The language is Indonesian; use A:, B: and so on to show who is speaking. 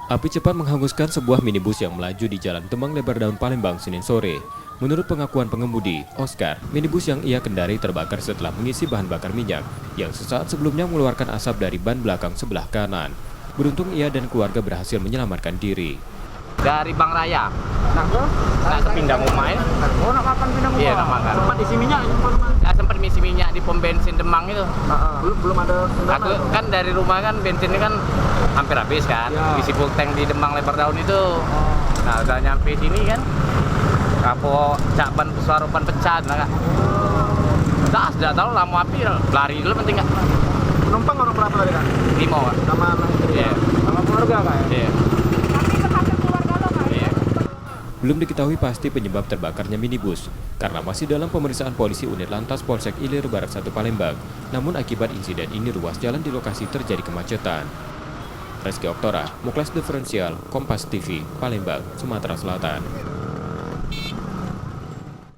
A: Api cepat menghanguskan sebuah minibus yang melaju di Jalan Demang Lebar Daun Palembang Senin sore. Menurut pengakuan pengemudi, Oscar, minibus yang ia kendari terbakar setelah mengisi bahan bakar minyak yang sesaat sebelumnya mengeluarkan asap dari ban belakang sebelah kanan. Beruntung ia dan keluarga berhasil menyelamatkan diri.
B: Dari Bang Raya.
C: Nak
B: Pindah rumah ya.
C: Oh, nak makan pindah rumah.
B: Iya, nak makan.
C: Sempat isi minyak.
B: Ya, sempat isi minyak di pom bensin Demang itu.
C: Belum ada.
B: Aku kan dari rumah kan bensinnya kan hampir habis kan.
C: Ya.
B: Isi full tank di Demang Lebar Daun itu. Nah, udah nyampe sini kan. Kapok cak ban suarupan pecah nah, Kak. Sudah tahu lama api lari dulu penting enggak.
C: Penumpang orang berapa tadi kan?
B: 5 Kak.
C: Sama anak istri.
B: Iya.
C: Sama keluarga kan?
B: Iya. Iya.
A: Belum diketahui pasti penyebab terbakarnya minibus, karena masih dalam pemeriksaan polisi unit Lantas Polsek Ilir Barat 1 Palembang. Namun akibat insiden ini ruas jalan di lokasi terjadi kemacetan. Reski Oktora, Muklas Diferensial, Kompas TV, Palembang, Sumatera Selatan.